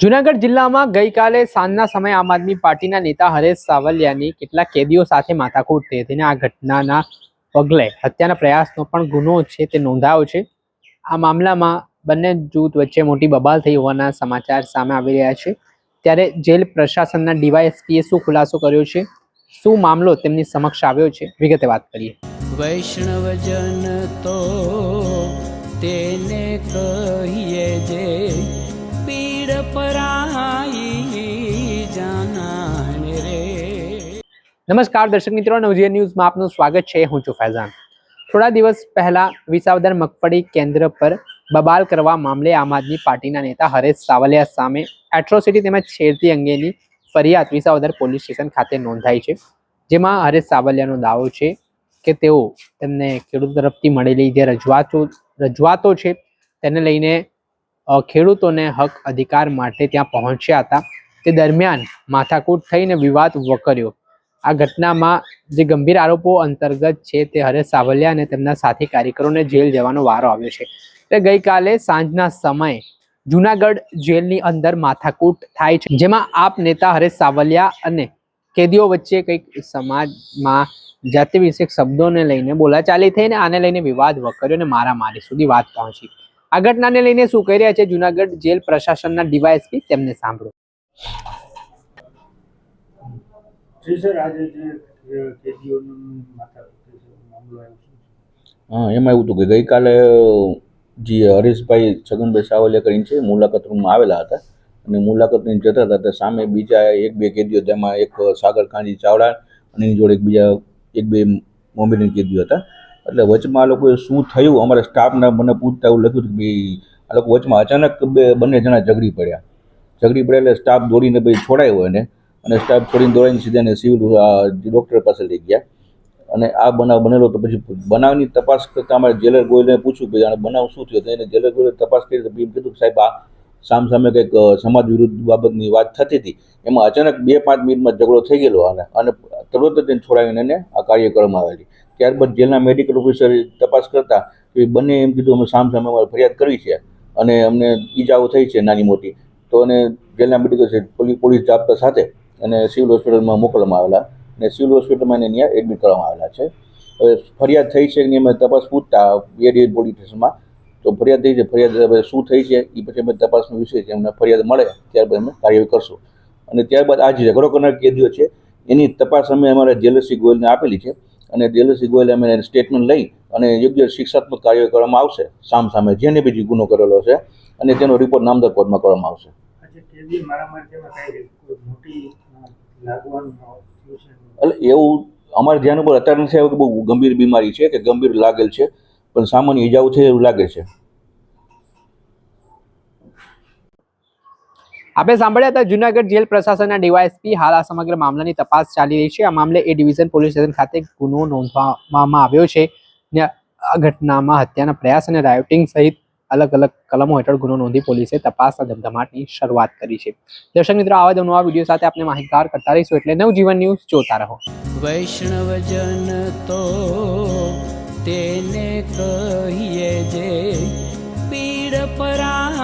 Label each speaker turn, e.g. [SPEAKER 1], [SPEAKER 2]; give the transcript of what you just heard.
[SPEAKER 1] જૂનાગઢ જિલ્લામાં ગઈકાલે સાંજના સમયે આમ આદમી પાર્ટીના નેતા હરેશ સાવલિયાની કેટલાક કેદીઓ સાથે માથાકૂટ થઈ હતી. આ ઘટનાના પગલે હત્યાના પ્રયાસનો પણ ગુનો છે તે નોંધાયો છે. આ મામલામાં બંને જૂથ વચ્ચે મોટી બબાલ થઈ હોવાના સમાચાર સામે આવી રહ્યા છે. ત્યારે જેલ પ્રશાસનના ડીવાયએસપીએ શું ખુલાસો કર્યો છે, શું મામલો તેમની સમક્ષ આવ્યો છે, વિગતે વાત કરીએ.
[SPEAKER 2] વૈષ્ણવજન તો તેને કહીએ જે પીડ પરાઈ જાનાને રે.
[SPEAKER 1] નમસ્કાર દર્શક મિત્રો, નવજીવન ન્યૂઝમાં આપનું સ્વાગત છે. હું છું ફૈઝાન. થોડા દિવસ પહેલા વિસાવદર મગફળી કેન્દ્ર પર બબાલ કરવા મામલે આમ આદમી પાર્ટીના નેતા હરેશ સાવલિયા સામે એટ્રોસિટી તેમજ છેડતી અંગેની ફરિયાદ વિસાવદર પોલીસ સ્ટેશન ખાતે નોંધાઈ છે. જેમાં હરેશ સાવલિયાનો દાવો છે કે તેઓ તેમને ખેડૂતો તરફથી મળેલી જે રજૂઆતો છે તેને લઈને ખેડૂતોને હક અધિકાર માટે ત્યાં પહોંચ્યા હતા. તે દરમિયાન માથાકૂટ થઈને વિવાદ વકર્યો. આ ઘટનામાં જે ગંભીર આરોપો અંતર્ગત છે તે હરેશ સાવલિયા અને તેમના સાથી કાર્યકરોને જેલ જવાનો વારો આવ્યો છે. એટલે ગઈકાલે સાંજના સમયે જૂનાગઢ જેલની અંદર માથાકૂટ થાય છે, જેમાં આપ નેતા હરેશ સાવલિયા અને કેદીઓ વચ્ચે કંઈક સમાજમાં જાતિ વિષયક શબ્દોને લઈને બોલાચાલી થઈને આને લઈને વિવાદ વકર્યો અને મારામારી સુધી વાત પહોંચી. આ ઘટનાને લઈને શું કહી રહ્યા છે જૂનાગઢ જેલ પ્રશાસનના ડીવાયએસપી, તેમને સાંભળો.
[SPEAKER 3] હા, એમાં એવું હતું કે ગઈકાલે જે હરીશભાઈ છગનભાઈ સાવલિયા કરીને છે મુલાકાત રૂમમાં આવેલા હતા અને મુલાકાત લઈને જતા હતા તો સામે બીજા એક બે કેદીઓ, તેમાં એક સાગર કાંજી ચાવડા અને એની જોડે એક બે મોમેડીન કેદીઓ હતા. એટલે વચમાં આ લોકોએ શું થયું, અમારા સ્ટાફના મને પૂછતા એવું લખ્યું કે ભાઈ આ લોકો વચમાં અચાનક બંને જણા ઝઘડી પડ્યા એટલે સ્ટાફ દોડીને ભાઈ છોડાયો એને, અને સ્ટાફ છોડીને દોડીને સીધા એને સિવિલ ડૉક્ટર પાસે લઈ ગયા. અને આ બનાવ બનેલો તો પછી બનાવની તપાસ કરતાં અમારે જેલર ગોયલને પૂછ્યું કે આ બનાવ શું થયો, તો એને જેલર ગોયલે તપાસ કરી તો એમ કીધું કે સાહેબ આ સામે કંઈક સમાજ વિરુદ્ધ બાબતની વાત થતી હતી, એમાં અચાનક 2-5 મિનિટમાં ઝઘડો થઈ ગયેલો અને તરત જ એને છોડાવીને એને આ કાર્ય કરવામાં આવેલી. ત્યારબાદ જેલના મેડિકલ ઓફિસર તપાસ કરતા એ બંને એમ કીધું અમે સામે અમારે ફરિયાદ કરવી છે અને અમને ઈજાઓ થઈ છે નાની મોટી, તો એને જેલના મેડિકલ પોલીસ જાપ્તા સાથે અને સિવિલ હોસ્પિટલમાં મોકલવામાં આવેલા અને સિવિલ હોસ્પિટલમાં એને ત્યાં એડમિટ કરવામાં આવેલા છે. હવે ફરિયાદ થઈ છે કે અમે તપાસ પૂછતા BID પોલીસ સ્ટેશનમાં તો ફરિયાદ થઈ છે, ફરિયાદ શું થઈ છે એ પછી અમે તપાસનો વિષય છે, અમને ફરિયાદ મળે ત્યારબાદ અમે કાર્યવાહી કરશું. અને ત્યારબાદ આ જે ઝઘડો કરનાર કેદીઓ છે એની તપાસ અમે અમારા જેલસી ગોયલને આપેલી છે અને જેલસી ગોયલે અમે સ્ટેટમેન્ટ લઈ અને યોગ્ય શિક્ષાત્મક કાર્યવાહી કરવામાં આવશે સામે જેને બીજી ગુનો કરેલો છે અને તેનો રિપોર્ટ નામદાર કોર્ટમાં કરવામાં આવશે. એટલે એવું અમારે ધ્યાન ઉપર અત્યારે નથી આવ્યું કે બહુ ગંભીર બીમારી છે કે ગંભીર લાગેલ છે, પણ સામાન્ય ઈજાઓ છે એવું લાગે છે.
[SPEAKER 1] આપણે સાંભળ્યા હતા જૂનાગઢ જેલ પ્રશાસનના ડીવાયએસપી. હાલ આ સમગ્ર મામલાની તપાસ ચાલી રહી છે. આ મામલે A ડિવિઝન પોલીસ સ્ટેશન ખાતે ગુનો નોંધવામાં આવ્યો છે. આ ઘટનામાં હત્યાના પ્રયાસ અને રાયોટિંગ સહિત અલગ અલગ કલમો હેઠળ ગુનો નોંધી પોલીસે તપાસના ધમધમાટની શરૂઆત કરી છે. દર્શક મિત્રો, આવા જ નવા વિડીયો સાથે આપણે માહિતગાર કરતા રહીશું, એટલે નવજીવન ન્યૂઝ જોતા રહો.
[SPEAKER 2] વૈષ્ણવજન તો તેને કહીએ જે પીડ પરાઈ